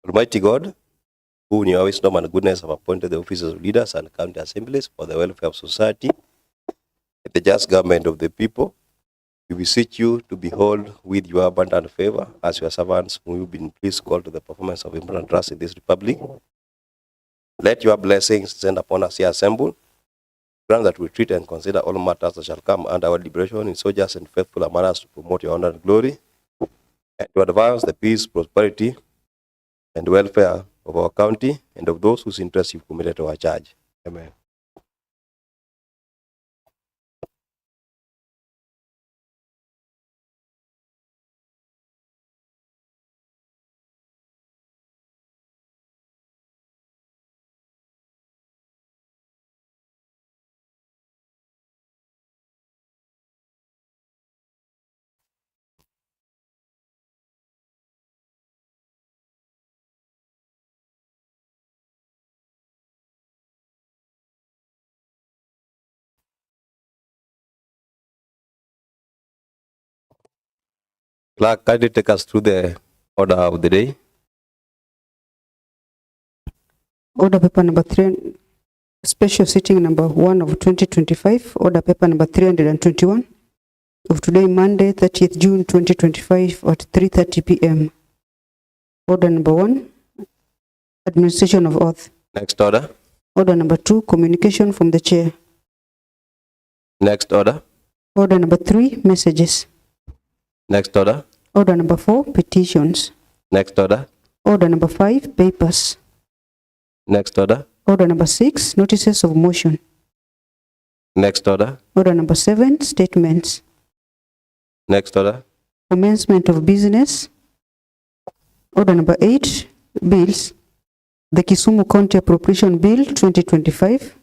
Almighty God, who in your wisdom and goodness have appointed the officers of leaders and county assemblies for the welfare of society and the just government of the people, we beseech you to behold with your abundant favor as your servants whom you've been pleased to call to the performance of important trust in this republic. Let your blessings descend upon us here assembled. Grant that we treat and consider all matters that shall come under our liberation in so just and faithful a manner as to promote your honor and glory, and to advance the peace, prosperity, and welfare of our county and of those whose interests you've committed to our charge. Amen. Clerk, kindly take us through the order of the day. Order paper number 3, special sitting number 1 of 2025, order paper number 321 of today, Monday, 30th June 2025 at 3:30 p.m. Order number 1, administration of oath. Next order. Order number 2, communication from the chair. Next order. Order number 3, messages. Next order. Order number 4, petitions. Next order. Order number 5, papers. Next order. Order number 6, notices of motion. Next order. Order number 7, statements. Next order. Commencement of business. Order number 8, bills. The Kisumu County Appropriation Bill 2025.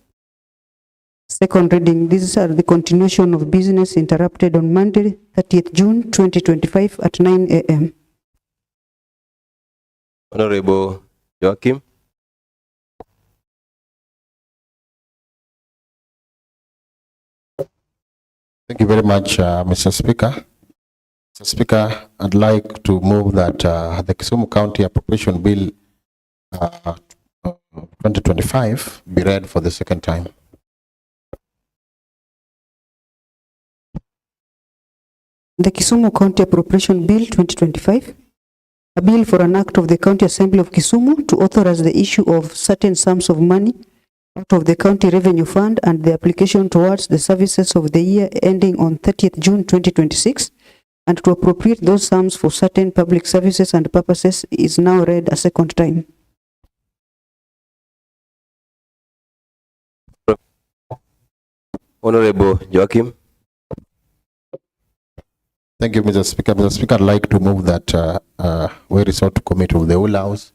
Second reading. These are the continuation of business interrupted on Monday, 30th June 2025 at 9 a.m. Honorable Joachim. Thank you very much, Mr. Speaker. Mr. Speaker, I'd like to move that the Kisumu County Appropriation Bill 2025 be read for the second time. The Kisumu County Appropriation Bill 2025, a bill for an act of the County Assembly of Kisumu to authorize the issue of certain sums of money out of the County Revenue Fund and the application towards the services of the year ending on 30th June 2026, and to appropriate those sums for certain public services and purposes is now read a second time. Honorable Joachim. Thank you, Mr. Speaker. Mr. Speaker, I'd like to move that we resort to committee of the whole house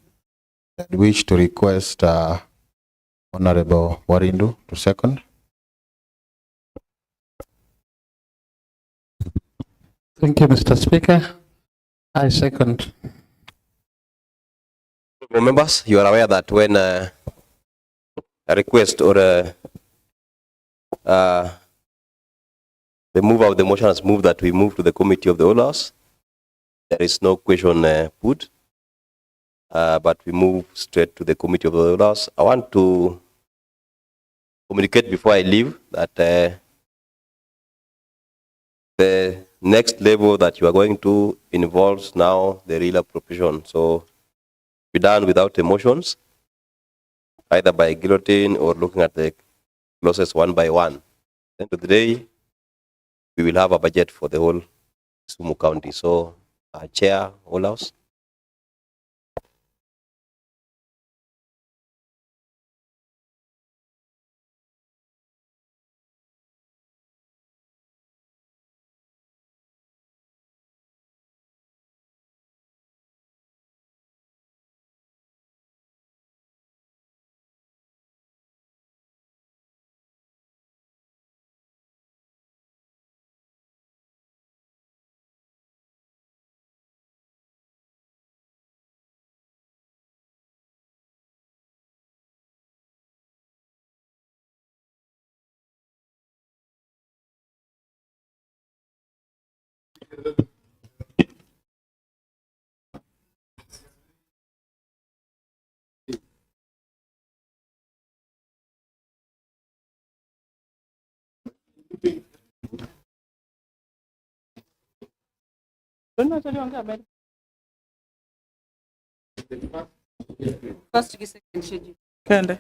and wish to request Honorable Warindu to second. Thank you, Mr. Speaker. I second. Members, you are aware that when a request or the mover of the motion has moved that we move to the committee of the whole house, there is no question put, but we move straight to the committee of the whole house. I want to communicate before I leave that the next level that you are going to involves now the real appropriation. So be done without emotions, either by guillotine or looking at the clauses one by one. At the end of the day, we will have a budget for the whole Kisumu County. So, Chair, whole house. First, second schedule. Kende.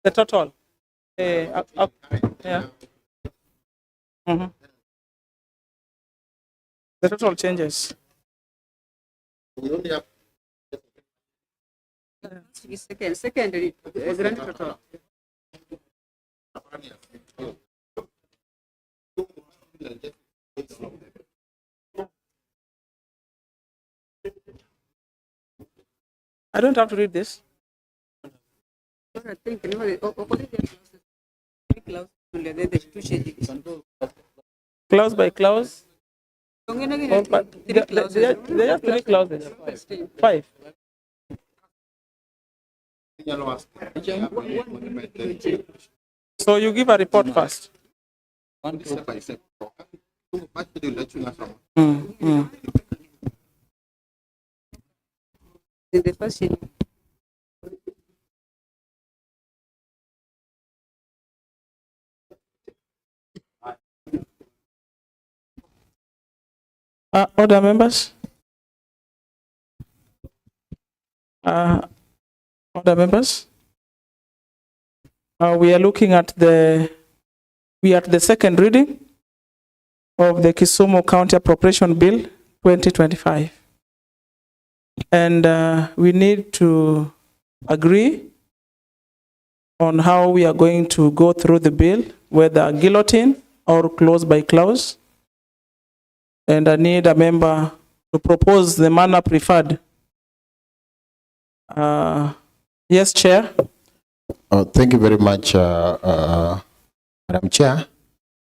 The total. Yeah. Mhm. The total changes. Second, grand total. I don't have to read this. I think two schedules. Clause by clause. Three They clauses. have 3 clauses. 5. So you give a report first. In the first schedule. Other members? Other members? We are looking at the second reading of the Kisumu County Appropriation Bill 2025. And we need to agree on how we are going to go through the bill, whether guillotine or clause by clause. And I need a member to propose the manner preferred. Yes, Chair. Thank you very much, Madam Chair.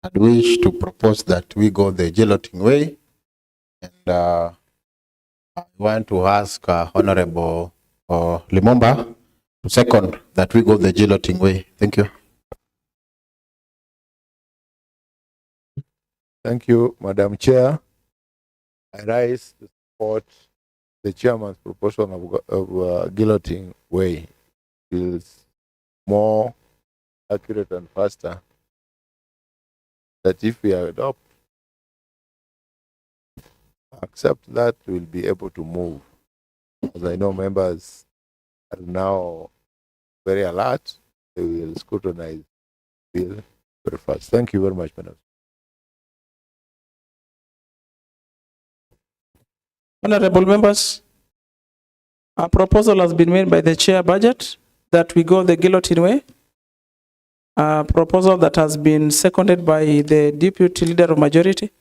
I wish to propose that we go the guillotine way. And I want to ask Honorable Limomba to second that we go the guillotine way. Thank you. Thank you, Madam Chair. I rise to support the chairman's proposal of guillotine way. It is more accurate and faster. That if we accept that, we'll be able to move. As I know members are now very alert, they will scrutinize the bill very fast. Thank you very much, Madam. Honorable members, a proposal has been made by the chair budget that we go the guillotine way. A proposal that has been seconded by the deputy leader of majority.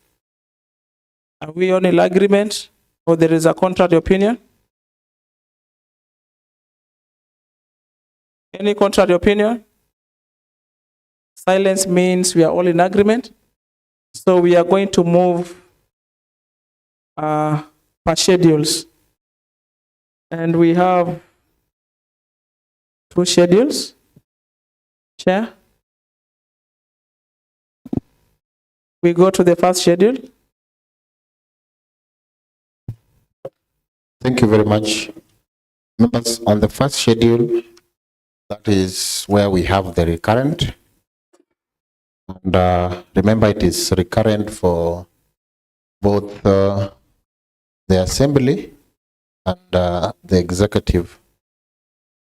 Are we on in agreement or there is a contrary opinion? Any contrary opinion? Silence means we are all in agreement. So we are going to move per schedules. And we have 2 schedules. Chair. We go to the first schedule. Thank you very much. Members, on the first schedule, that is where we have the recurrent. And remember, it is recurrent for both the assembly and the executive.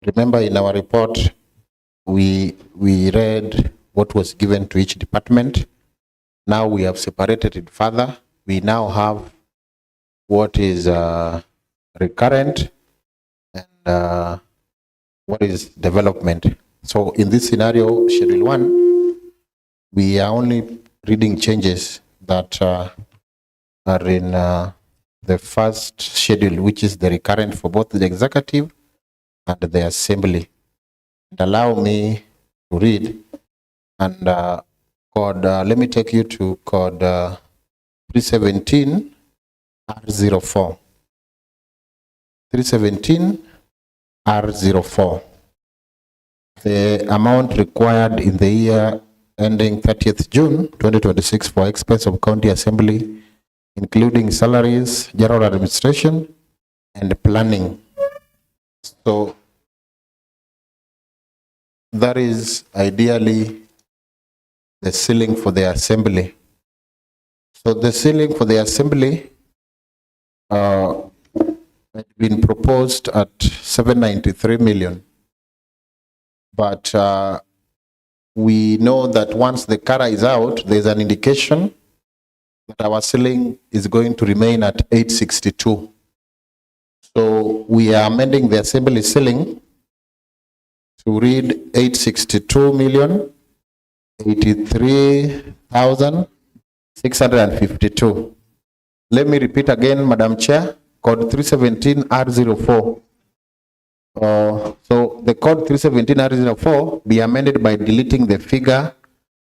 Remember, in our report, we read what was given to each department. Now we have separated it further. We now have what is recurrent and what is development. So in this scenario, Schedule 1, we are only reading changes that are in the first schedule, which is the recurrent for both the executive and the assembly. And allow me to read and let me take you to code 317 R04. 317 R04. The amount required in the year ending 30th June 2026 for expense of County Assembly, including salaries, general administration, and planning. So that is ideally the ceiling for the Assembly. So the ceiling for the Assembly had been proposed at 793 million. But we know that once the CARA is out, there's an indication that our ceiling is going to remain at 862. So we are amending the Assembly ceiling to read 862 million 83,652. Let me repeat again, Madam Chair, code 317 R04. So the code 317 R04 be amended by deleting the figure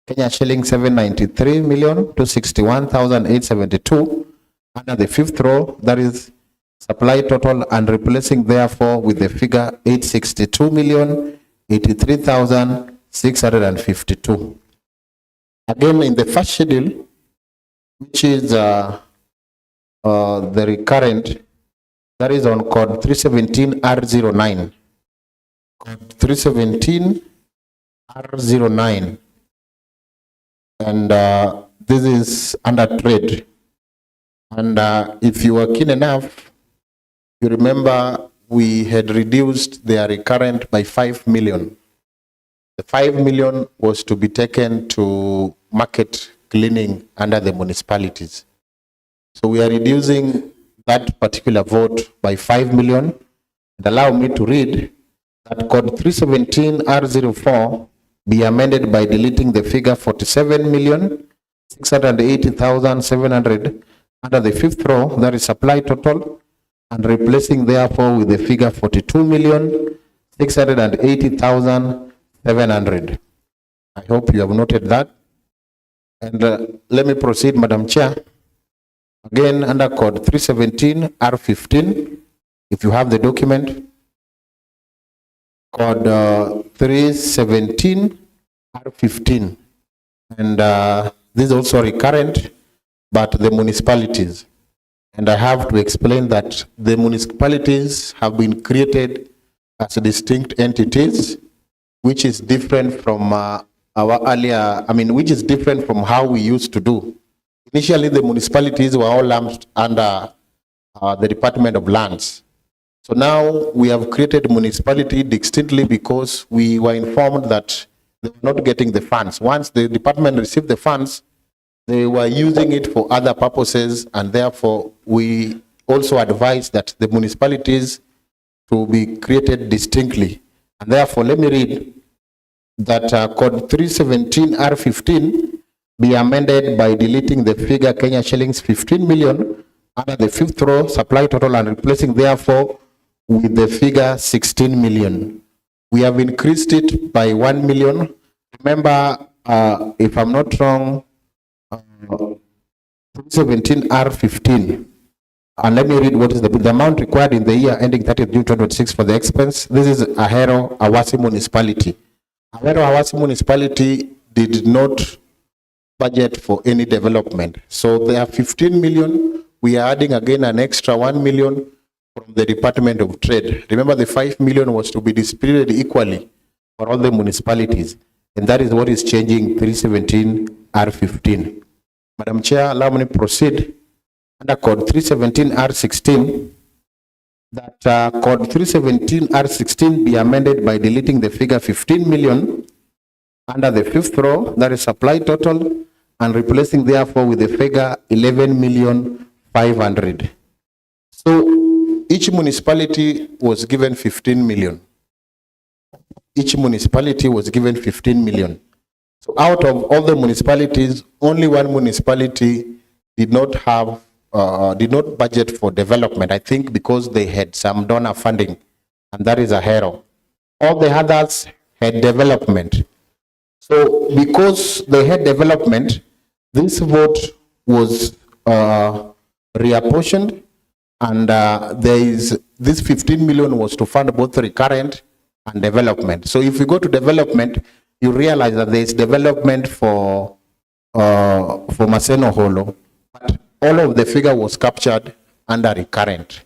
Kenya shilling 793 million to 61,872 under the fifth row, that is supply total, and replacing therefore with the figure 862 million 83,652. Again, in the first schedule, which is the recurrent, that is on code 317 R09. Code 317 R09. And this is under trade. And if you are keen enough, you remember we had reduced their recurrent by 5 million. The 5 million was to be taken to market cleaning under the municipalities. So we are reducing that particular vote by 5 million. And allow me to read that code 317 R04 be amended by deleting the figure 47,680,700 under the fifth row, that is supply total, and replacing therefore with the figure 42,680,700. I hope you have noted that. And let me proceed, Madam Chair. Again, under code 317 R15, if you have the document, code 317 R15, and this is also recurrent, but the municipalities. And I have to explain that the municipalities have been created as distinct entities, which is different from our earlier, which is different from how we used to do. Initially, the municipalities were all lumped under the Department of Lands. So now we have created municipality distinctly because we were informed that they were not getting the funds. Once the department received the funds, they were using it for other purposes, and therefore we also advise that the municipalities to be created distinctly. And therefore, let me read that code 317 R15 be amended by deleting the figure Kenya shillings 15 million under the fifth row supply total, and replacing therefore with the figure 16 million. We have increased it by 1 million. Remember, if I'm not wrong, 317 R15. And let me read what is the amount required in the year ending 30th June 2026 for the expense. This is Ahero Awasi municipality. Ahero Awasi municipality did not budget for any development. So there are 15 million. We are adding again an extra 1 million from the Department of Trade. Remember, the 5 million was to be distributed equally for all the municipalities. And that is what is changing 317 R15. Madam Chair, allow me to proceed under code 317 R16, that code 317 R16 be amended by deleting the figure 15 million under the fifth row, that is supply total, and replacing therefore with the figure 11,500,000. So each municipality was given 15 million. Each municipality was given 15 million. So out of all the municipalities, only one municipality did not have, did not budget for development, I think because they had some donor funding, and that is Ahero. All the others had development. So because they had development, this vote was reapportioned, and there is this 15 million was to fund both recurrent and development. So if we go to development, you realize that there is development for Maseno Holo, but all of the figure was captured under recurrent.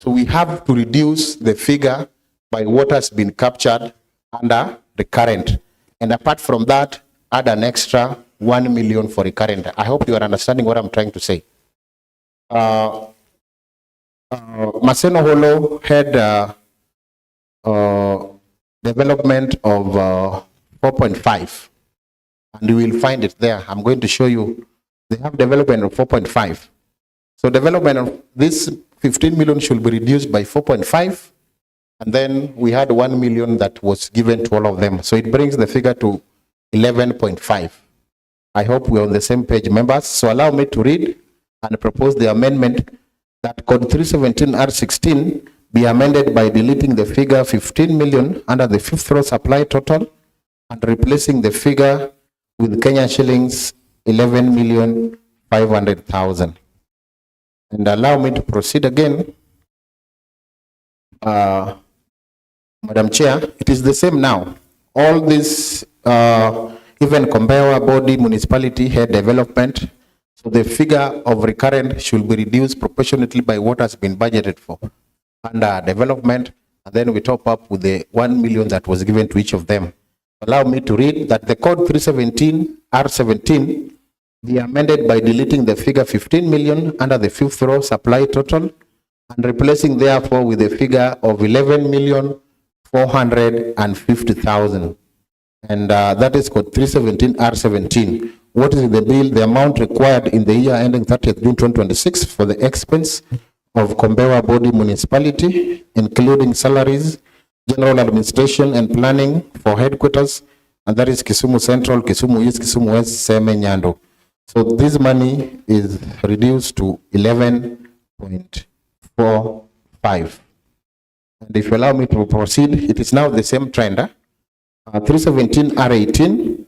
So we have to reduce the figure by what has been captured under recurrent. And apart from that, add an extra 1 million for recurrent. I hope you are understanding what I'm trying to say. Maseno Holo had development of 4.5, and you will find it there. I'm going to show you. They have development of 4.5. So development of this 15 million should be reduced by 4.5, and then we had 1 million that was given to all of them. So it brings the figure to 11.5. I hope we're on the same page, members. So allow me to read and propose the amendment that code 317R16 be amended by deleting the figure 15 million under the fifth row supply total and replacing the figure with Kenyan shillings 11,500,000. And allow me to proceed again. Madam Chair, it is the same now. All this, even Kombewa body municipality had development. So the figure of recurrent should be reduced proportionately by what has been budgeted for under development. And then we top up with the 1 million that was given to each of them. Allow me to read that the code 317R17 be amended by deleting the figure 15 million under the fifth row supply total and replacing therefore with a figure of 11,450,000. And that is code 317R17. What is the bill? The amount required in the year ending 30th June 2026 for the expense of Kombewa body municipality, including salaries, general administration and planning for headquarters, and that is Kisumu Central, Kisumu East, Kisumu West, Seme, Nyando. So this money is reduced to 11.45. And if you allow me to proceed, it is now the same trend. 317R18,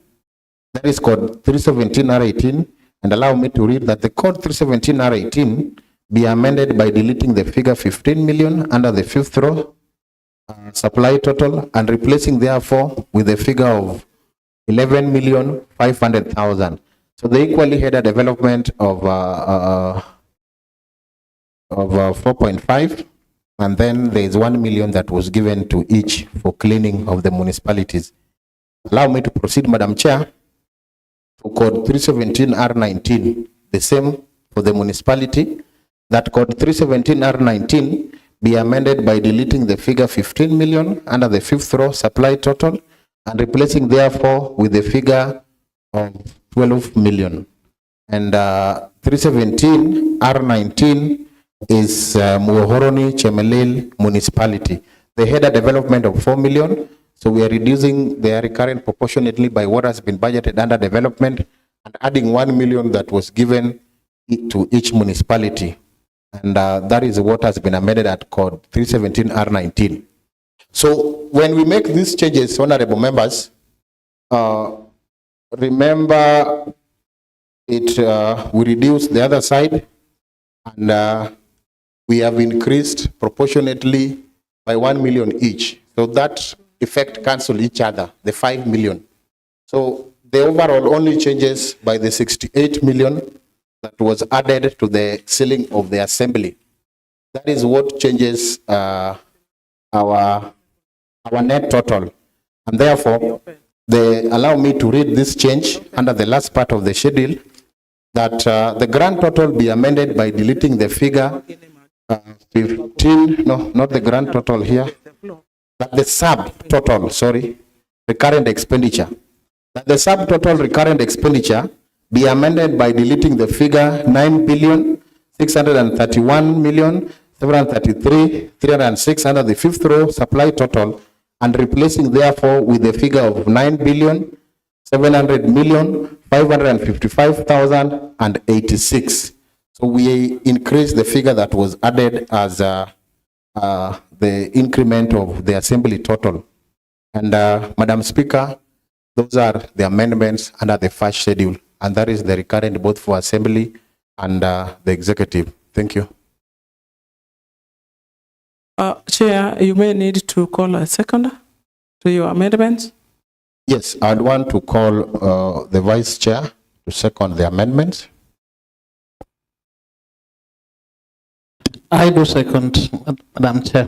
that is code 317R18, and allow me to read that the code 317R18 be amended by deleting the figure 15 million under the fifth row supply total and replacing therefore with a figure of 11,500,000. So they equally had a development of 4.5, and then there is 1 million that was given to each for cleaning of the municipalities. Allow me to proceed, Madam Chair, to code 317R19, the same for the municipality. That code 317R19 be amended by deleting the figure 15 million under the fifth row supply total and replacing therefore with the figure of 12 million. And 317R19 is Muhoroni Chemelil municipality. They had a development of 4 million. So we are reducing their recurrent proportionately by what has been budgeted under development and adding 1 million that was given to each municipality. And that is what has been amended at code 317R19. So when we make these changes, honorable members, remember it, we reduce the other side, and we have increased proportionately by 1 million each. So that effect cancel each other, the 5 million. So the overall only changes by the 68 million that was added to the ceiling of the assembly. That is what changes our net total. And therefore, they allow me to read this change under the last part of the schedule, that the grand total be amended by deleting the figure 15, no, not the grand total here, but the subtotal, sorry, recurrent expenditure. That the subtotal recurrent expenditure be amended by deleting the figure 9,631,733,306 under the fifth row supply total and replacing therefore with the figure of 9,700,555,086. So we increase the figure that was added as the increment of the assembly total. And Madam Speaker, those are the amendments under the first schedule, and that is the recurrent both for assembly and the executive. Thank you. Chair, you may need to call a seconder to your amendments. Yes, I'd want to call the Vice Chair to second the amendments. I do second, Madam Chair.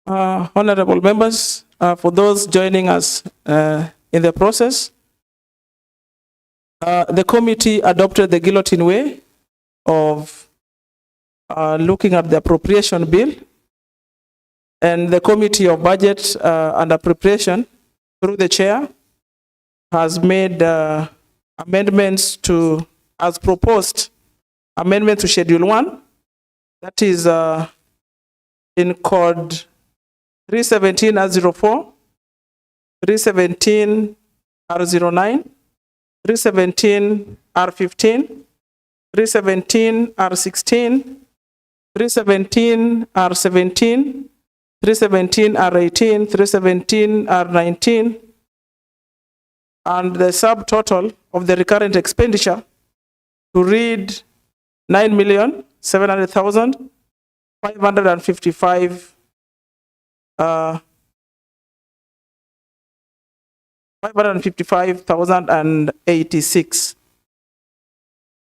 Honorable members, for those joining us in the process, the committee adopted the guillotine way of looking at the appropriation bill, and the Committee of Budget and Appropriation, through the chair, has made amendments to, as proposed, amendment to Schedule 1, that is in Code 317 R04, 317 R09, 317 R15, 317 R16, 317 R17, 317 R18, 317 R19, and the subtotal of the recurrent expenditure to read 9,700,000 555 555,086.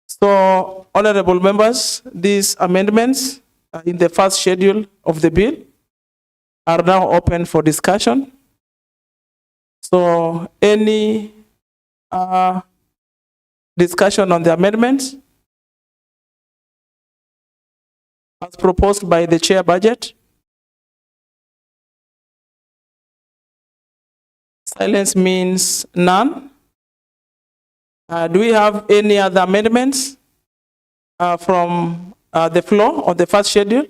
So, honorable members, these amendments in the first schedule of the bill are now open for discussion. So, any discussion on the amendments as proposed by the chair budget? Silence means none. Do we have any other amendments from the floor of the first schedule?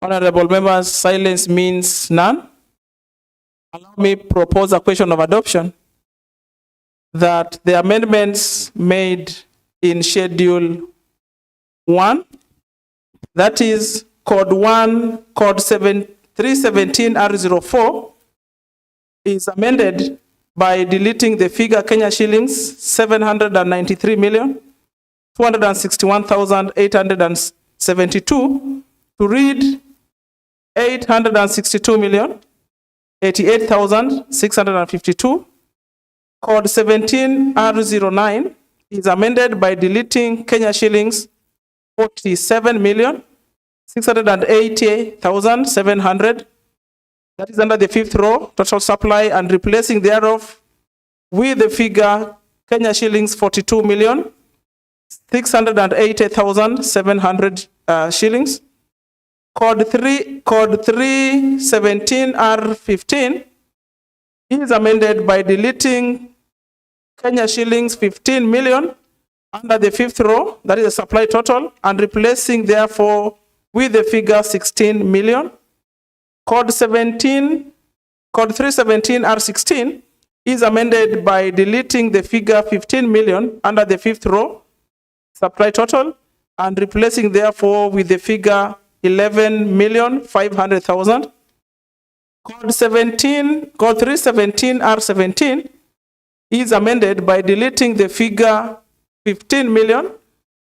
Honorable members, silence means none. Allow me to propose a question of adoption that the amendments made in Schedule 1, that is Code 1, Code 317 R04, is amended by deleting the figure Kenya shillings 793,261,872 to read 862,088,652. Code 17 R09 is amended by deleting Kenya shillings 47,680,700. That is under the fifth row, total supply, and replacing thereof with the figure Kenya shillings 42,680,700 shillings. Code 317 R15 is amended by deleting Kenya shillings 15 million under the fifth row, that is the supply total, and replacing therefore with the figure 16 million. Code 317 R16 is amended by deleting the figure 15 million under the fifth row, supply total, and replacing therefore with the figure 11,500,000. Code 317 R17 is amended by deleting the figure 15 million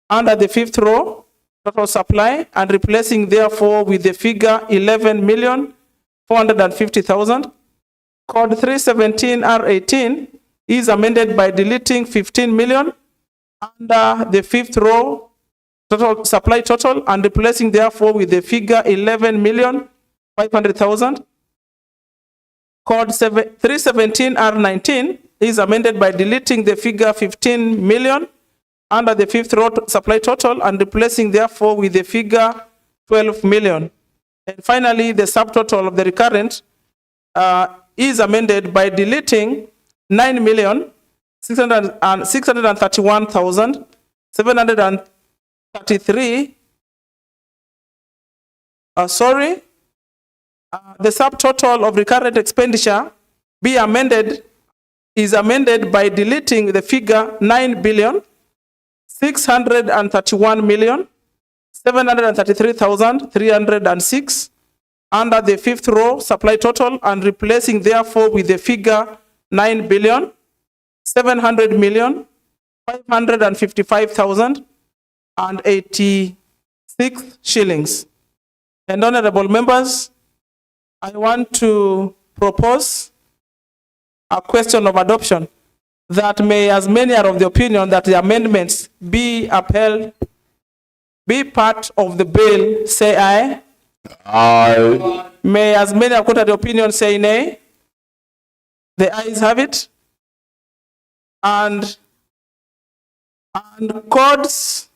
under the fifth row, total supply, and replacing therefore with the figure 11,450,000. Code 317 R18 is amended by deleting 15 million under the fifth row, total supply total, and replacing therefore with the figure 11,500,000. Code 317 R19 is amended by deleting the figure 15 million under the fifth row supply total and replacing therefore with the figure 12 million. And finally, the subtotal of the recurrent is amended by deleting 9,631,733. The subtotal of recurrent expenditure is amended by deleting the figure 9,631,733,306 under the fifth row supply total and replacing therefore with the figure 9,700,555,086. 6 shillings. And honorable members, I want to propose a question of adoption that may, as many are of the opinion that the amendments be upheld, be part of the bill, say aye. Aye. May, as many are quoted the opinion, say nay. The ayes have it. And codes,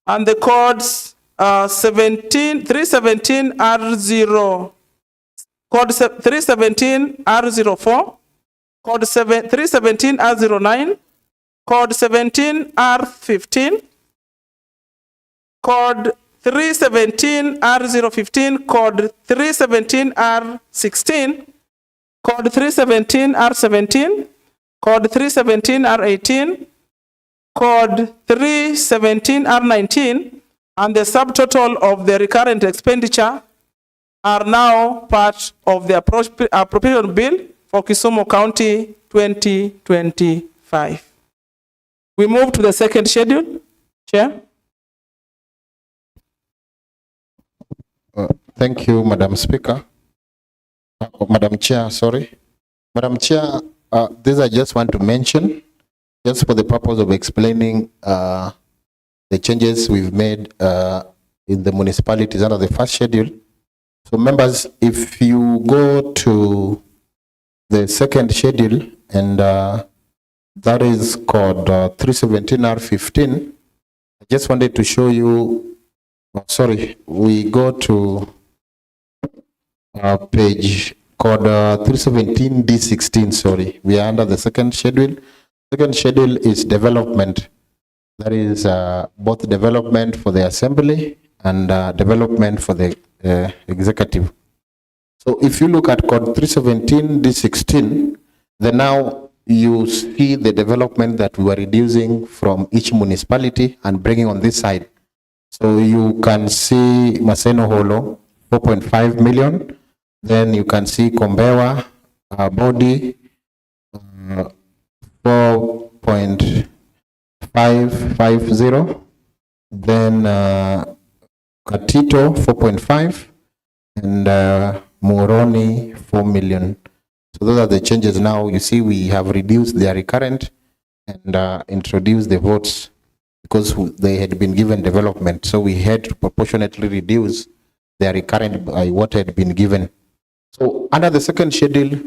and the codes 317 R0, code 317 R04, code 317 R09, code 17 R15, code 317 R015, code 317 R16, code 317 R17, code 317 R18, code 317 R19, and the subtotal of the recurrent expenditure are now part of the appropriation bill for Kisumu County 2025. We move to the second schedule. Chair. Thank you, Madam Speaker. Madam Chair, sorry. Madam Chair, this I just want to mention, just for the purpose of explaining the changes we've made in the municipalities under the first schedule. So members, if you go to the second schedule, and that is called 317R15, I just wanted to show you, we go to page code 317D16, sorry. We are under the second schedule. Second schedule is development. That is both development for the assembly and development for the executive. So if you look at code 317D16, then now you see the development that we are reducing from each municipality and bringing on this side. So you can see Maseno Holo, 4.5 million. Then you can see Kombewa, Body, 4.550. Then Katito, 4.5. And Moroni, 4 million. So those are the changes now. You see we have reduced their recurrent and introduced the votes because they had been given development. So we had to proportionately reduce their recurrent by what had been given. So under the second schedule,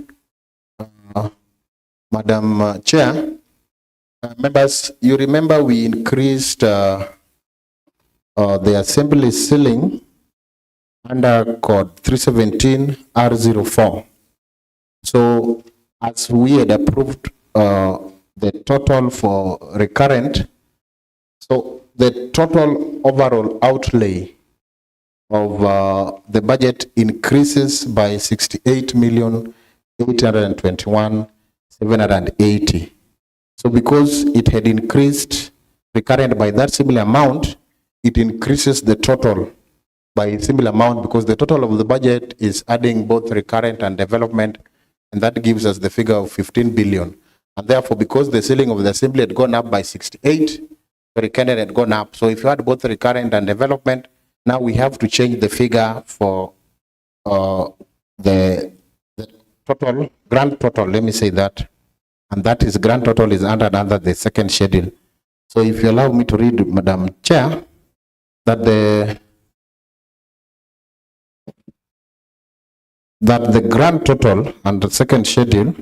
Madam Chair, members, you remember we increased the assembly ceiling under code 317 R04. So as we had approved the total for recurrent, so the total overall outlay of the budget increases by 68,821,780. So because it had increased recurrent by that similar amount, it increases the total by a similar amount because the total of the budget is adding both recurrent and development, and that gives us the figure of 15 billion. And therefore, because the ceiling of the assembly had gone up by 68, the recurrent had gone up. So if you add both recurrent and development, now we have to change the figure for the total, grand total, let me say that. And that is grand total is under the second schedule. So if you allow me to read, Madam Chair, that the grand total under the second schedule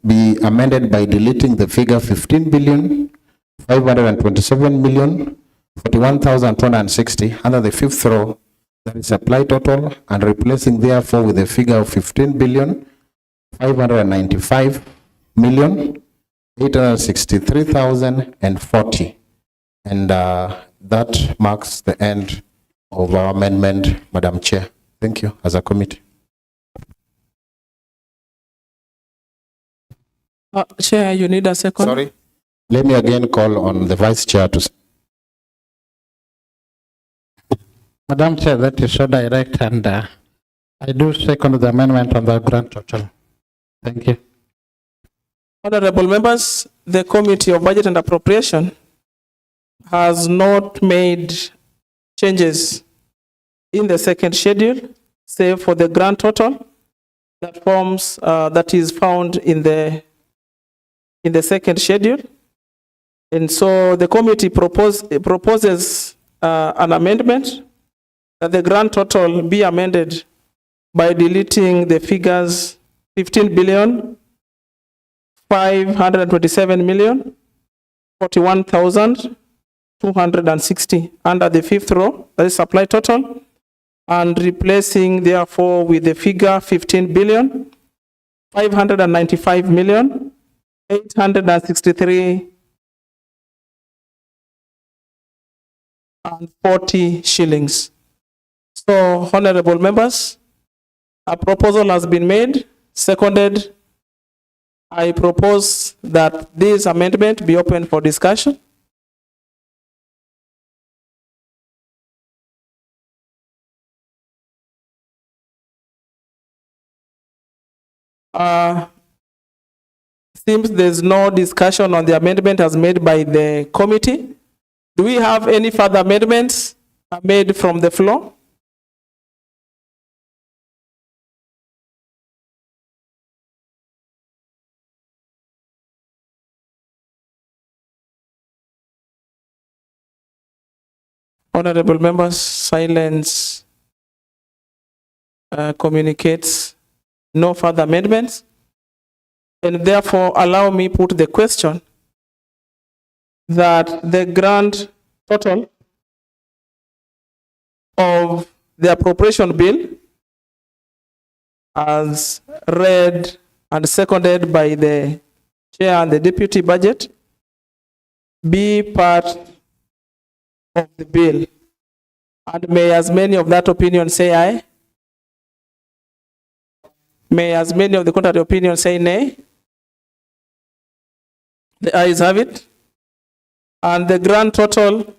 be amended by deleting the figure 15,527,041,260 under the fifth row, that is supply total, and replacing therefore with a figure of 15,595,863,040. And that marks the end of our amendment, Madam Chair. Thank you, as a committee. Chair, you need a second. Sorry. Let me again call on the Vice Chair to. Madam Chair, that is so direct, and I do second the amendment on the grand total. Thank you. Honorable members, the Committee of Budget and Appropriation has not made changes in the second schedule, save for the grand total that forms that is found in the second schedule. And so the committee proposes an amendment that the grand total be amended by deleting the figures 15 billion 527 million 41,260 under the fifth row, that is supply total, and replacing therefore with the figure 15 billion 595 million 863 and 40 shillings. So, honorable members, a proposal has been made, seconded. I propose that this amendment be open for discussion. Seems there's no discussion on the amendment as made by the committee. Do we have any further amendments made from the floor? Honorable members, silence communicates no further amendments, and therefore allow me put the question that the grand total of the appropriation bill as read and seconded by the chair and the deputy budget be part of the bill. And may as many of that opinion say aye. May as many of the contrary opinion say nay. The ayes have it. And the grand total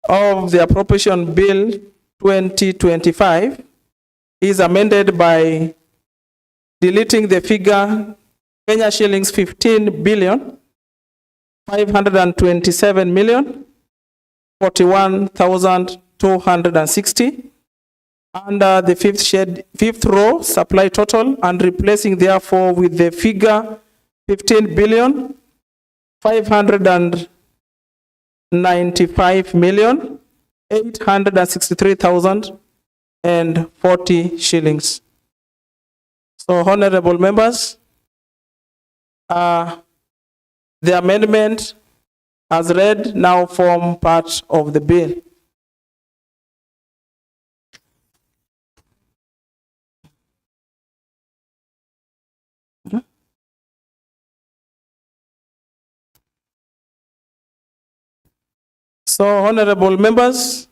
of the appropriation bill 2025 is amended by deleting the figure Kenya shillings 15 billion 527 million 41,260 under the fifth row supply total, and replacing therefore with the figure 15 billion 595 million 863,040 shillings. So, honorable members, the amendment as read now form part of the bill. So, honorable members,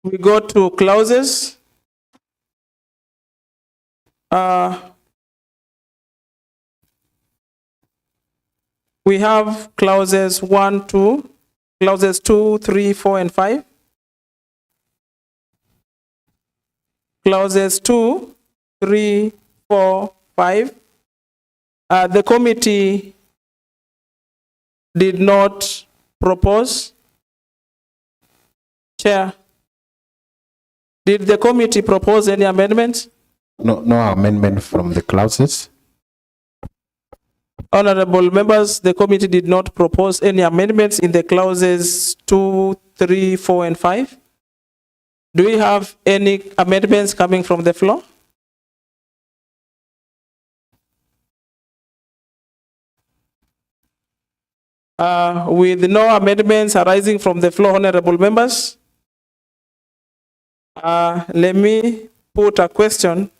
we go to clauses. We have clauses 1, 2, clauses 2, 3, 4, and 5. Clauses 2, 3, 4, 5. The committee did not propose. Chair, did the committee propose any amendments? No amendment from the clauses. Honorable members, the committee did not propose any amendments in the clauses 2, 3, 4, and 5. Do we have any amendments coming from the floor? With no amendments arising from the floor, honorable members, let me put a question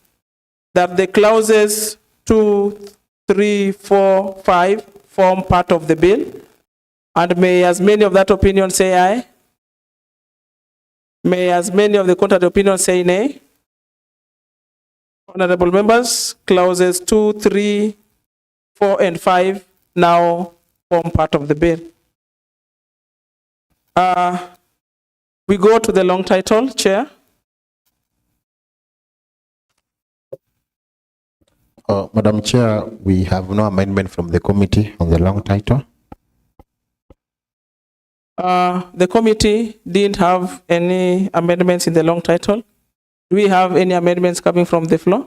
that the clauses 2, 3, 4, 5 form part of the bill, and may as many of that opinion say aye. May as many of the contrary opinion say nay. Honorable members, clauses 2, 3, 4, and 5 now form part of the bill. We go to the long title, Chair. Madam Chair, we have no amendment from the committee on the long title. The committee didn't have any amendments in the long title. Do we have any amendments coming from the floor?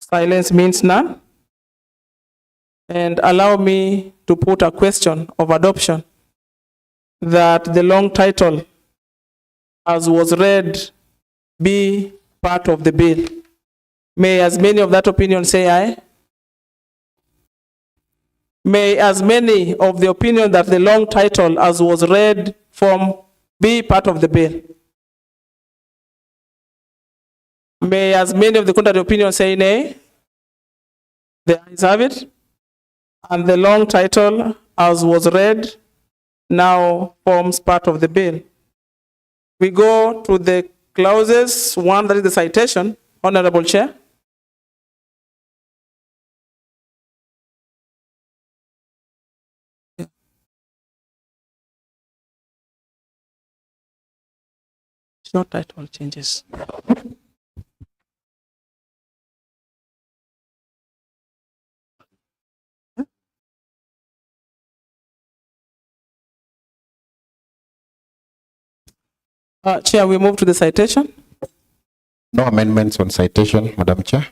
Silence means none. And allow me to put a question of adoption that the long title, as was read, be part of the bill. May as many of that opinion say aye. May as many of the opinion that the long title as was read form be part of the bill. May as many of the contrary opinion say nay. The ayes have it. And the long title as was read now forms part of the bill. We go to the clauses, one that is the citation. Honorable Chair. Short title changes. Chair, we move to the citation. No amendments on citation, Madam Chair.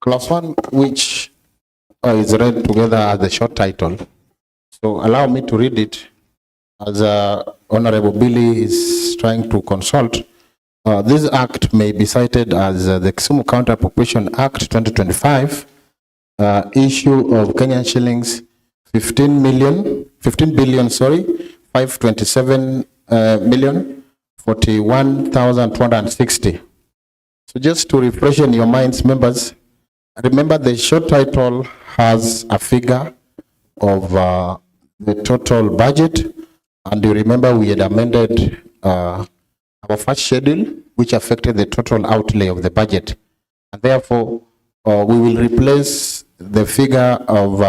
Clause 1, which is read together as the short title. So allow me to read it as Honorable Billy is trying to consult. This act may be cited as the Kisumu County Appropriation Act 2025, issue of Kenyan shillings 15 billion, 527 million 41,260. So just to refresh in your minds, members, remember the short title has a figure of the total budget, and you remember we had amended our first schedule, which affected the total outlay of the budget, and therefore we will replace the figure of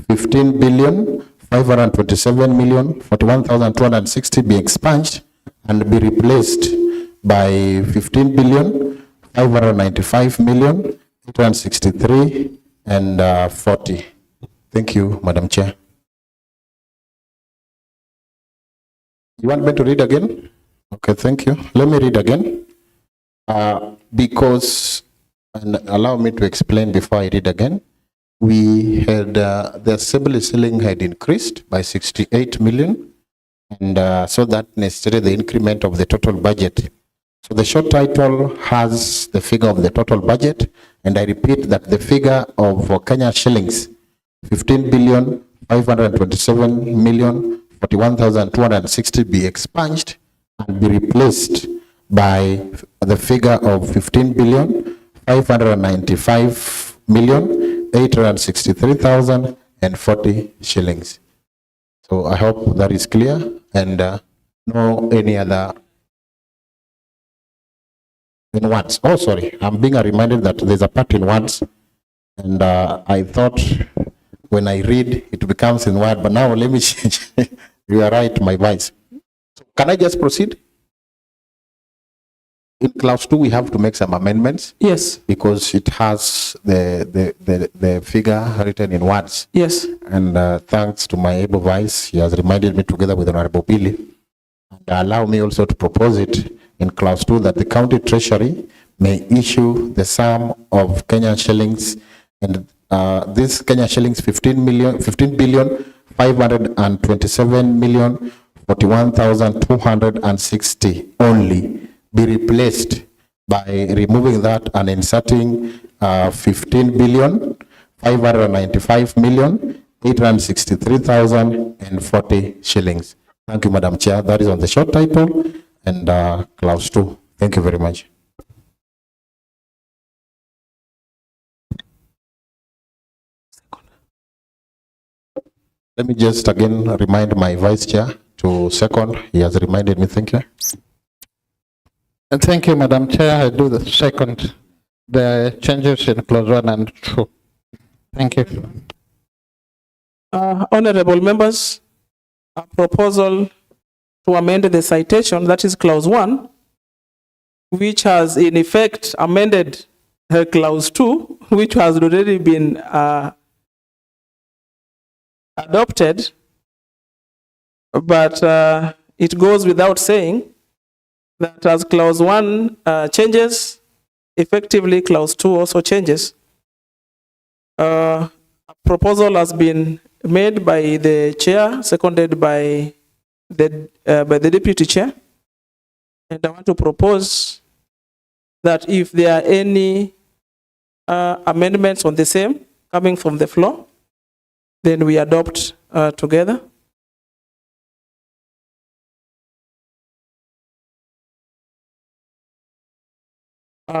15 billion 527 million 41,260 be expunged and be replaced by 15 billion 595 million 863 and 40. Thank you, Madam Chair. You want me to read again? Okay, thank you. Let me read again. Because, and allow me to explain before I read again. We had, the assembly ceiling had increased by 68 million. And so that necessarily the increment of the total budget. So the short title has the figure of the total budget. And I repeat that the figure of Kenya shillings, 15 billion 527 million 41,260 be expunged and be replaced by the figure of 15 billion 595 million 863,040 shillings. So I hope that is clear, and no any other in words. Oh, sorry, I'm being reminded that there's a part in words, and I thought when I read it becomes in word, but now let me change. You are right, my vice. So can I just proceed? In clause 2, we have to make some amendments. Yes. Because it has the figure written in words. Yes. And thanks to my able vice, he has reminded me together with Honorable Billy. And allow me also to propose it in clause 2 that the county treasury may issue the sum of Kenyan shillings, and this Kenyan shillings 15 billion 527 million 41,260 only be replaced by removing that and inserting 15 billion 595 million 863,040 shillings. Thank you, Madam Chair. That is on the short title and clause 2. Thank you very much. Let me just again remind my Vice Chair to second. He has reminded me. Thank you. And thank you, Madam Chair. I do the second the changes in clause 1 and 2. Thank you. Honorable members, a proposal to amend the citation, that is clause 1, which has in effect amended clause 2, which has already been adopted, but it goes without saying that as clause 1 changes, effectively clause 2 also changes. A proposal has been made by the chair, seconded by the deputy chair, and I want to propose that if there are any amendments on the same coming from the floor, then we adopt together.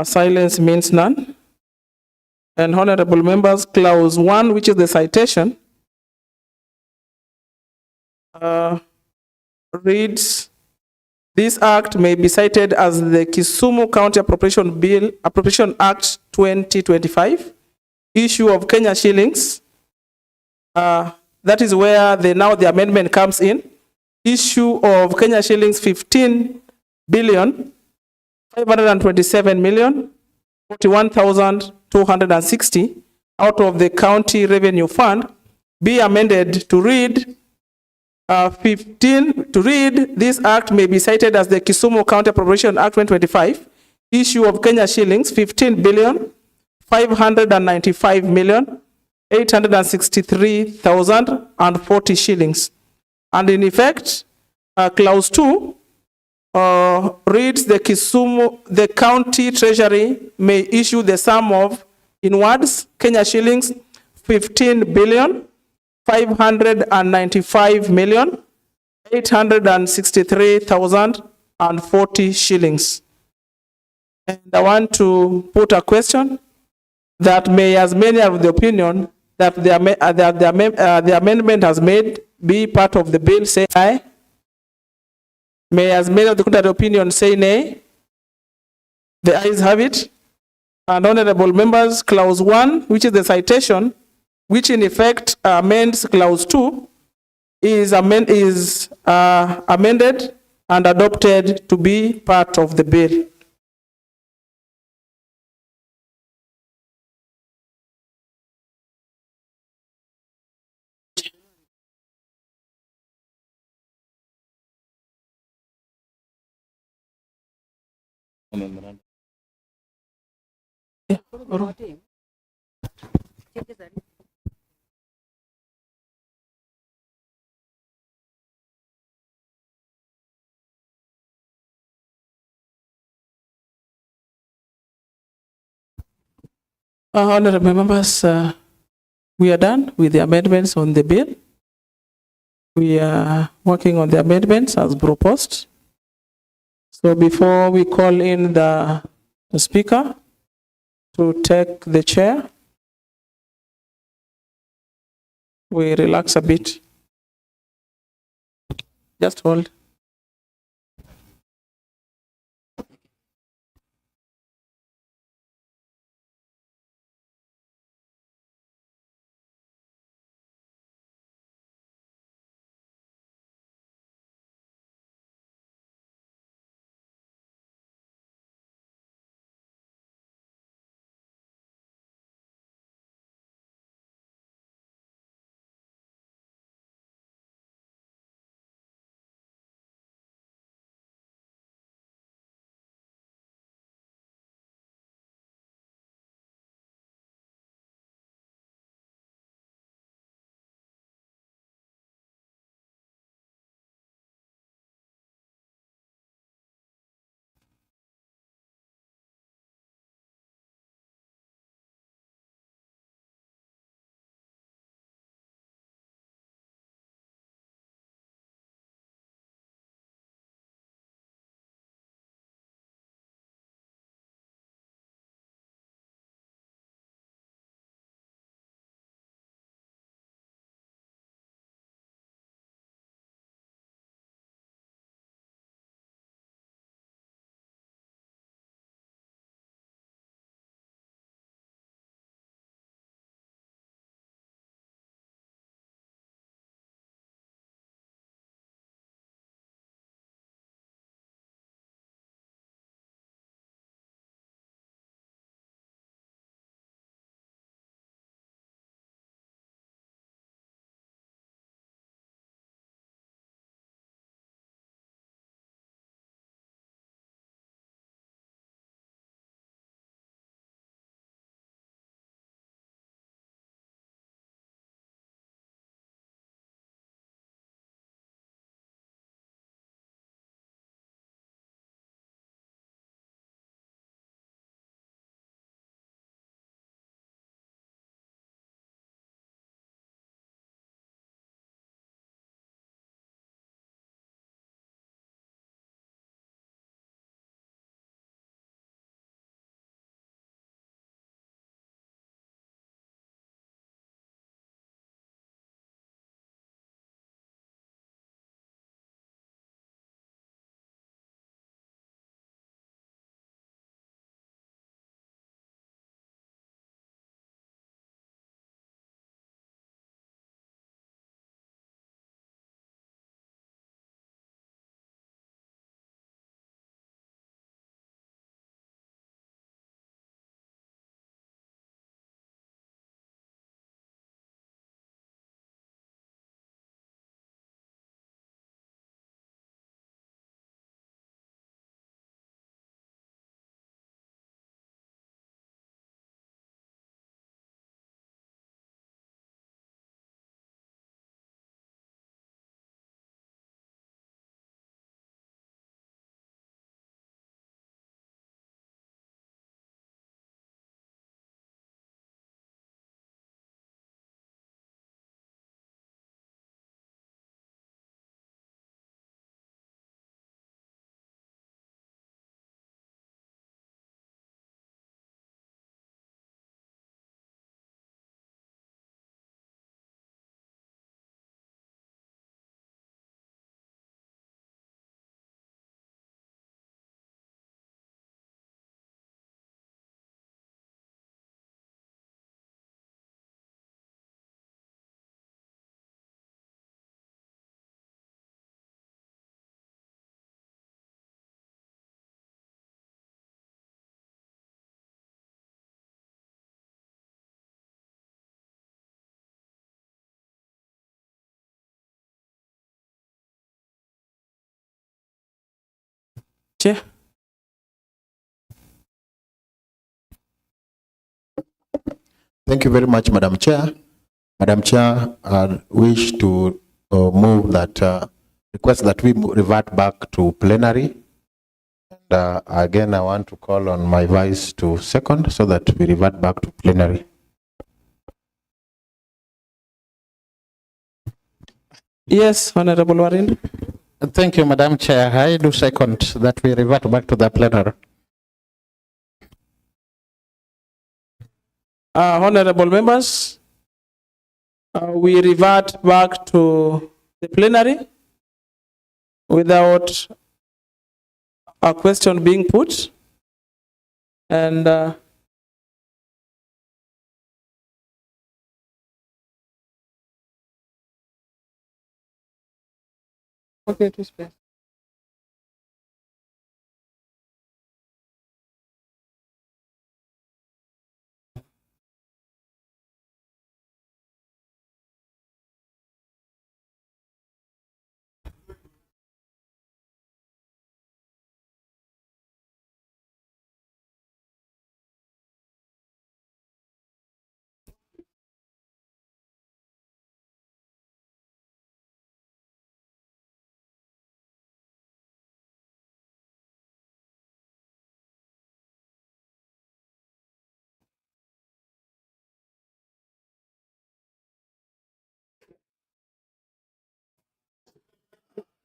Silence means none. And honorable members, clause 1, which is the citation, reads, this act may be cited as the Kisumu County Appropriation Act 2025, issue of Kenya shillings. That is where now the amendment comes in. Issue of Kenya shillings 15 billion 527 million 41,260 out of the county revenue fund be amended to read 15 to read, this act may be cited as the Kisumu County Appropriation Act 2025, issue of Kenya shillings 15 billion 595 million 863,040 shillings. And in effect, clause 2 reads the county treasury may issue the sum of, in words, Kenya shillings 15 billion 595 million 863,040 shillings. And I want to put a question that may, as many of the opinion that the amendment has made be part of the bill, say aye. May, as many of the contrary opinion, say nay. The ayes have it. And honorable members, clause 1, which is the citation, which in effect amends clause 2, is amended and adopted to be part of the bill. Honorable members, we are done with the amendments on the bill. We are working on the amendments as proposed. So before we call in the speaker to take the chair, we relax a bit. Just hold. Chair. Thank you very much, Madam Chair. Madam Chair, I wish to move that, request that we revert back to plenary. And again, I want to call on my vice to second so that we revert back to plenary. Yes, Honorable Warin. Thank you, Madam Chair. I do second that we revert back to the plenary. Honorable members, we revert back to the plenary without a question being put. And okay, please.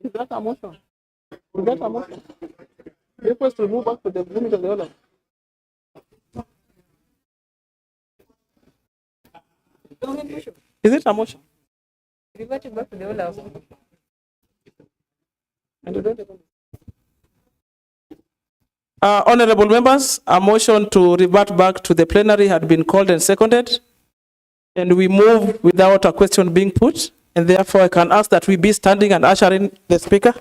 Is that a motion? Is that a motion? Request to move back to the limit of the order. Is it a motion? Revert back to the order. Honorable members, a motion to revert back to the plenary had been called and seconded, and we move without a question being put, and therefore I can ask that we be standing and ushering the speaker.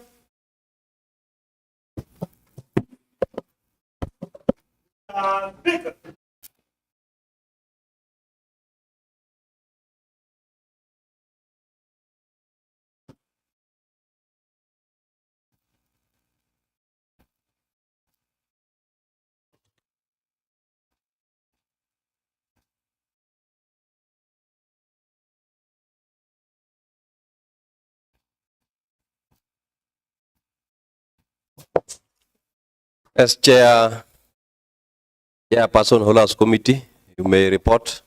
As Chairperson Holders Committee, you may report.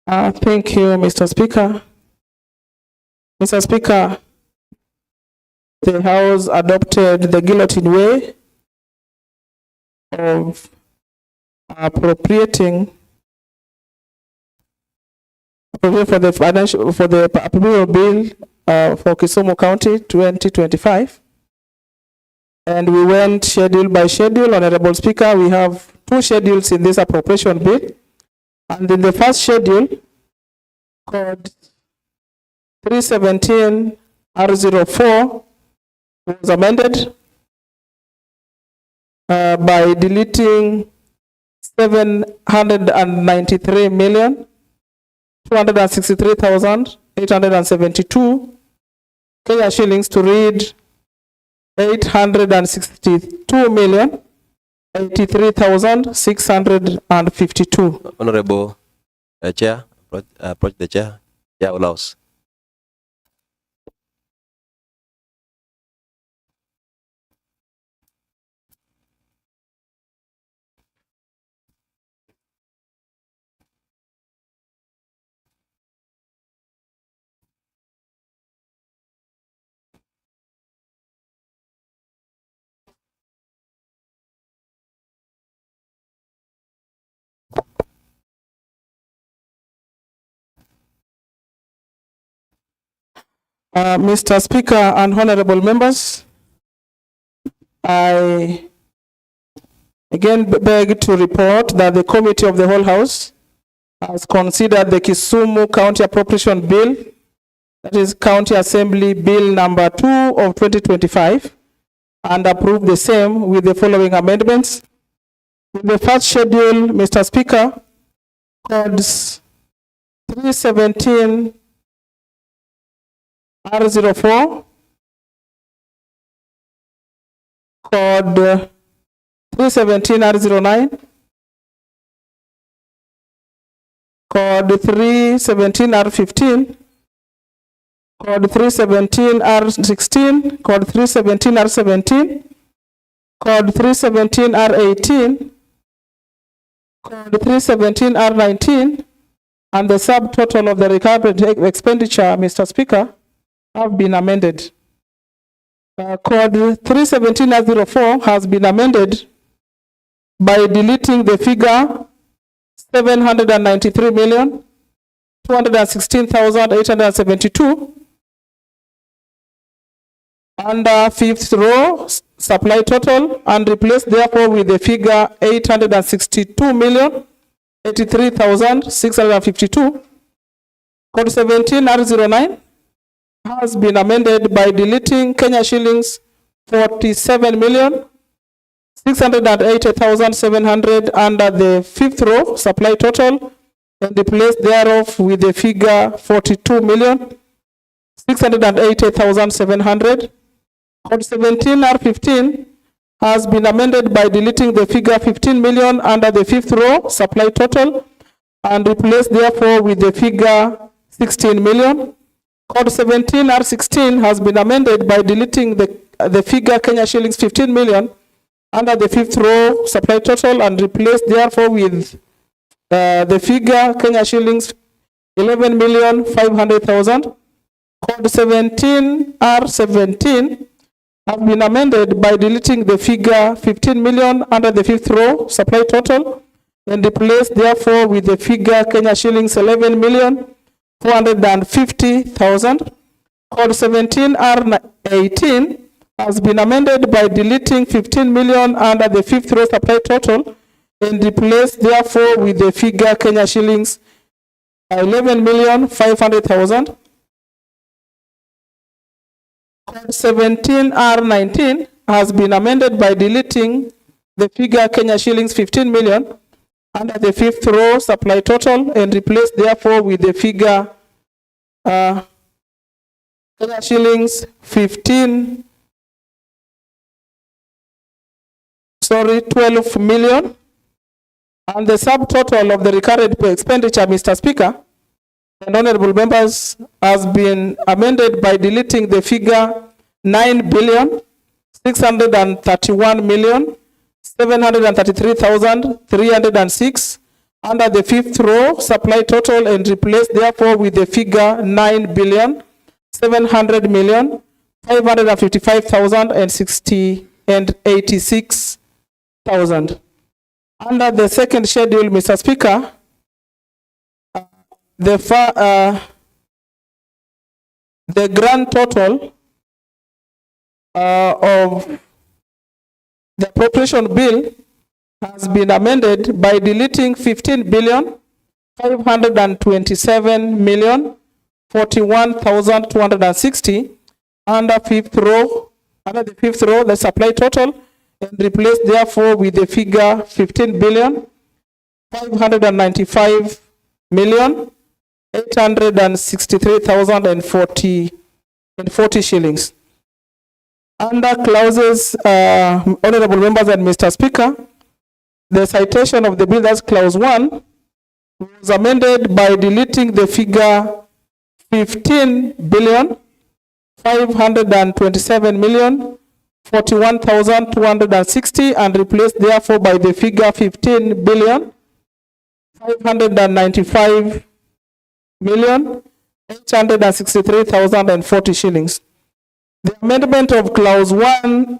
Thank you, Mr. Speaker. Mr. Speaker, the House adopted the guillotine way of appropriating for the approval bill for Kisumu County 2025. And we went schedule by schedule. Honorable Speaker, we have two schedules in this appropriation bill. And in the first schedule, code 317 R04 was amended by deleting 793,263,872 Kenya shillings to read 862,083,652. Honorable Chair, approach the chair. Chair allows. Mr. Speaker and honorable members, I again beg to report that the Committee of the Whole House has considered the Kisumu County Appropriation Bill, that is County Assembly Bill number 2 of 2025, and approved the same with the following amendments. In the first schedule, Mr. Speaker, codes 317 R04 code 317R09, code 317R15, code 317R16, code 317R17, code 317R18, code 317R19, and the subtotal of the recovered expenditure, Mr. Speaker, have been amended. Code 317R04 has been amended by deleting the figure 793,216,872 under fifth row supply total, and replace therefore with the figure 862,083,652. Code 17R09 has been amended by deleting Kenya shillings 47,680,700 under the fifth row supply total, and replace thereof with the figure 42,680,700. Code 17R15 has been amended by deleting the figure 15 million under the fifth row supply total, and replace therefore with the figure 16 million. Code 17R16 has been amended by deleting the figure Kenya shillings 15 million under the fifth row supply total, and replace therefore with the figure Kenya shillings 11,500,000. Code 17R17 has been amended by deleting the figure 15 million under the fifth row supply total, and replace therefore with the figure Kenya shillings 11,450,000. Code 17R18 has been amended by deleting 15 million under the fifth row supply total, and replace therefore with the figure Kenya shillings 11,500,000. Code 17R19 has been amended by deleting the figure Kenya shillings 15 million under the fifth row supply total, and replace therefore with the figure Kenya shillings 12 million, and the subtotal of the recurrent expenditure, Mr. Speaker and honorable members, has been amended by deleting the figure 9,631,733,306 under the fifth row supply total, and replace therefore with the figure 9,755,086,000. Under the second schedule, Mr. Speaker, the grand total of the appropriation bill has been amended by deleting 15,527,041,260 under fifth row, under the fifth row, the supply total, and replace therefore with the figure 15,595,863,040 shillings. Under clauses, honorable members and Mr. Speaker, the citation of the bill, that's clause 1, was amended by deleting the figure 15,527,041,260 and replaced therefore by the figure 15,595,863,040 shillings. The amendment of clause 1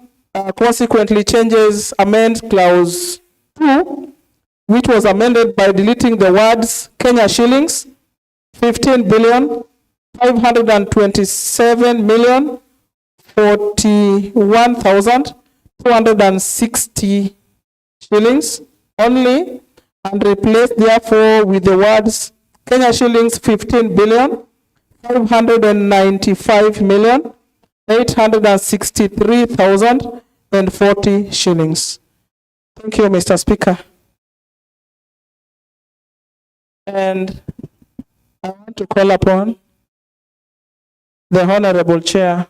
consequently amends clause 2, which was amended by deleting the words Kenya shillings 15,527,041,260 shillings only, and replace therefore with the words Kenya shillings 15,595,863,040 shillings. Thank you, Mr. Speaker. And I want to call upon the Honorable Chair,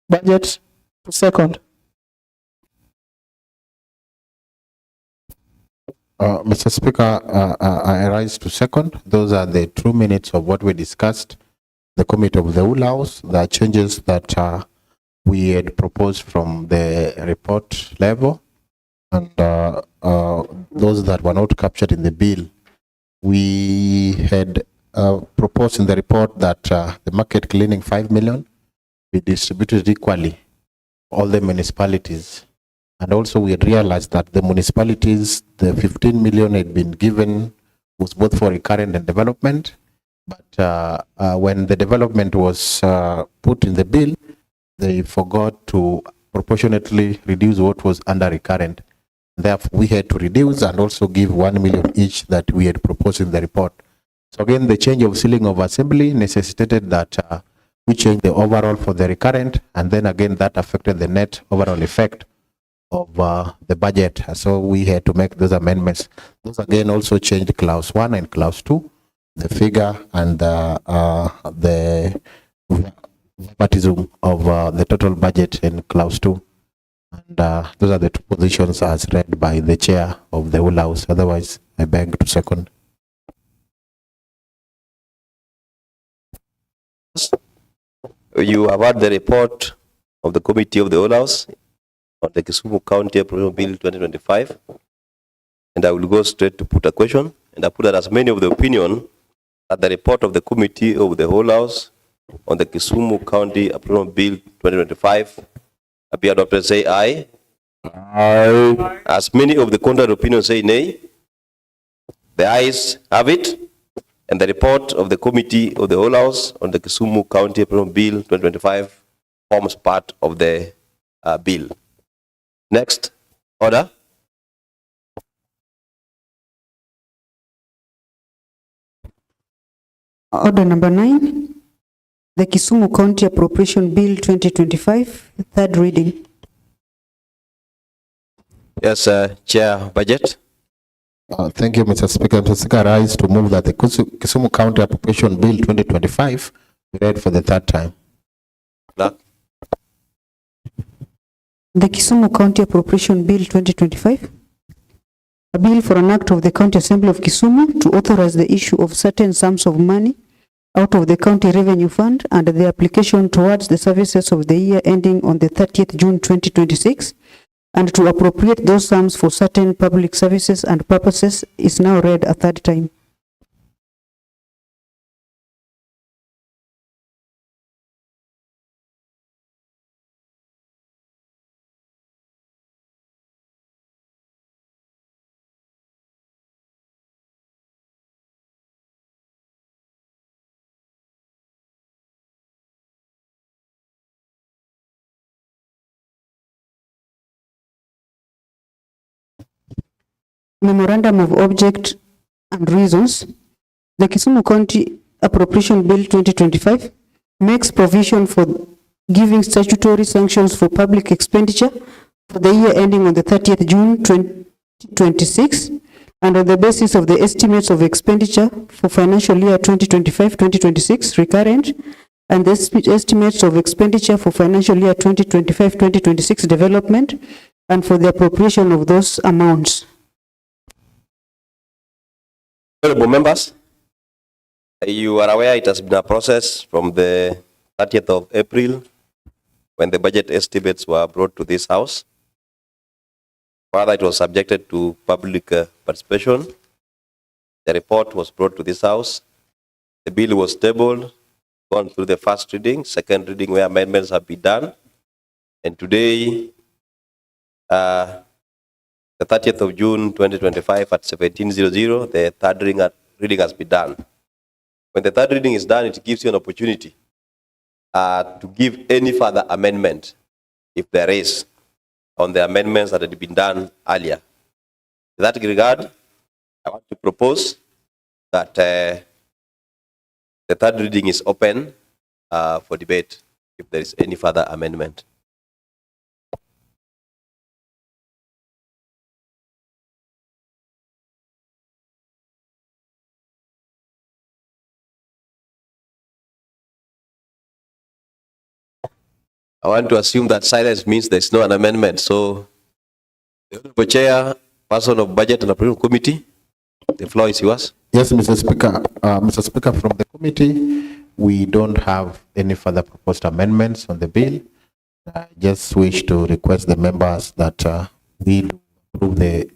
Budget, to second. Mr. Speaker, I rise to second. Those are the 2 minutes of what we discussed. The committee of the whole house, the changes that we had proposed from the report level, and those that were not captured in the bill. We had proposed in the report that the market cleaning 5 million be distributed equally all the municipalities. And also we had realized that the municipalities, the 15 million had been given was both for recurrent and development. But when the development was put in the bill, they forgot to proportionately reduce what was under recurrent. Therefore, we had to reduce and also give 1 million each that we had proposed in the report. So again, the change of ceiling of assembly necessitated that we change the overall for the recurrent, and then again that affected the net overall effect of the budget. So we had to make those amendments. Those again also changed clause 1 and clause 2, the figure and the verbatim of the total budget in clause 2. And those are the 2 positions as read by the chair of the whole house. Otherwise, I beg to second. You have heard the report of the committee of the whole house on the Kisumu County Appropriation Bill 2025, and I will go straight to put a question, and I put that as many of the opinion that the report of the committee of the whole house on the Kisumu County Appropriation Bill 2025 be adopted, say aye. Aye. As many of the contrary opinions say nay. The ayes have it, and the report of the committee of the whole house on the Kisumu County Appropriation Bill 2025 forms part of the bill. Next, order. Order number 9, the Kisumu County Appropriation Bill 2025, third reading. Yes, Chair, budget. Thank you, Mr. Speaker. Mr. Speaker, I rise to move that the Kisumu County Appropriation Bill 2025 be read for the 3rd time. Clerk. The Kisumu County Appropriation Bill 2025, a bill for an act of the County Assembly of Kisumu to authorize the issue of certain sums of money out of the County Revenue Fund and the application towards the services of the year ending on the 30th June 2026, and to appropriate those sums for certain public services and purposes is now read a 3rd time. Memorandum of Object and Reasons. The Kisumu County Appropriation Bill 2025 makes provision for giving statutory sanctions for public expenditure for the year ending on the 30th June 2026, and on the basis of the estimates of expenditure for financial year 2025-2026 recurrent, and the estimates of expenditure for financial year 2025-2026 development, and for the appropriation of those amounts. Honorable members, you are aware it has been a process from the 30th of April when the budget estimates were brought to this house. Further, it was subjected to public participation. The report was brought to this house. The bill was tabled, gone through the 1st reading, 2nd reading where amendments have been done. And today, the 30th of June 2025 at 17:00, the 3rd reading has been done. When the 3rd reading is done, it gives you an opportunity to give any further amendment, if there is, on the amendments that had been done earlier. In that regard, I want to propose that the 3rd reading is open for debate, if there is any further amendment. I want to assume that silence means there's no an amendment. So the Honorable Chair Chairperson of Budget and Appropriation Committee, the floor is yours. Yes, Mr. Speaker. Mr. Speaker, from the committee, we don't have any further proposed amendments on the bill. I just wish to request the members that we approve the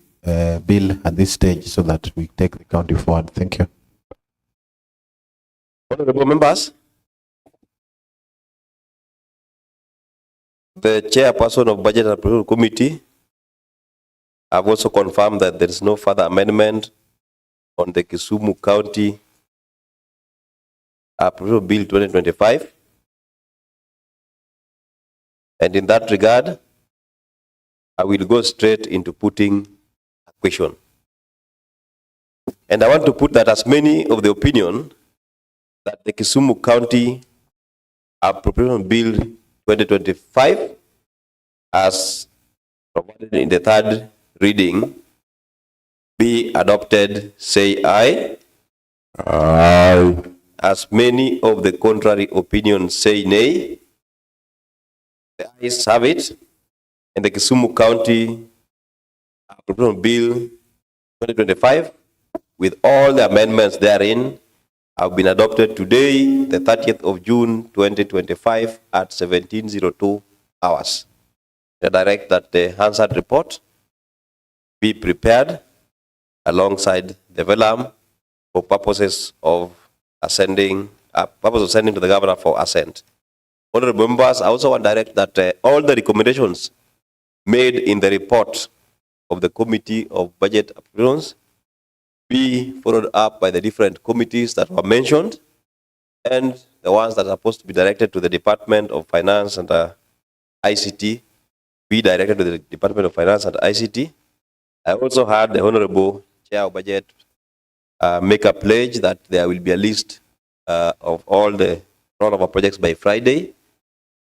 bill at this stage so that we take the county forward. Thank you. Honorable members, the Chairperson of Budget and Appropriation Committee have also confirmed that there is no further amendment on the Kisumu County Appropriation Bill 2025. And in that regard, I will go straight into putting a question. And I want to put that as many of the opinion that the Kisumu County Appropriation Bill 2025 as provided in the third reading be adopted, say aye. Aye. As many of the contrary opinions say nay. The ayes have it, and the Kisumu County Appropriation Bill 2025, with all the amendments therein, have been adopted today, the 30th of June 2025 at 17:02 hours. I direct that the Hansard report be prepared alongside the VELAM for purposes of sending to the governor for assent. Honorable members, I also want to direct that all the recommendations made in the report of the Committee of Budget Appropriations be followed up by the different committees that were mentioned, and the ones that are supposed to be directed to the Department of Finance and ICT be directed to the Department of Finance and ICT. I also had the Honorable Chair of Budget make a pledge that there will be a list of all of our projects by Friday.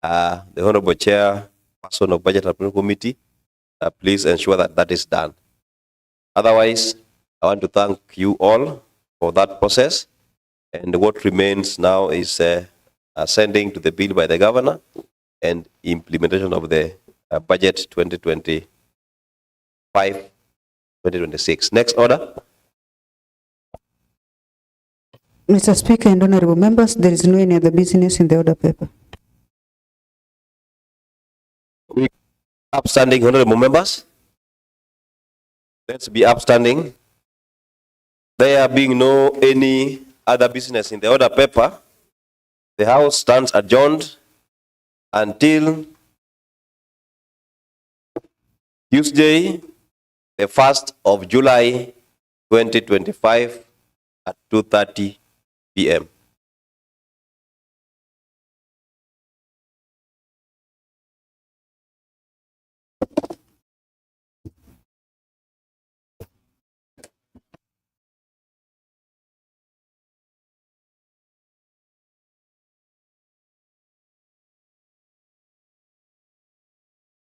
The Honorable Chairperson of Budget and Appropriation Committee, please ensure that that is done. Otherwise, I want to thank you all for that process. And what remains now is sending to the bill by the governor and implementation of the budget 2025-2026. Next order. Mr. Speaker and honorable members, there is no any other business in the order paper. Upstanding honorable members. Let's be upstanding. There being no any other business in the order paper, the House stands adjourned until Tuesday, the 1st of July 2025 at 2:30 p.m.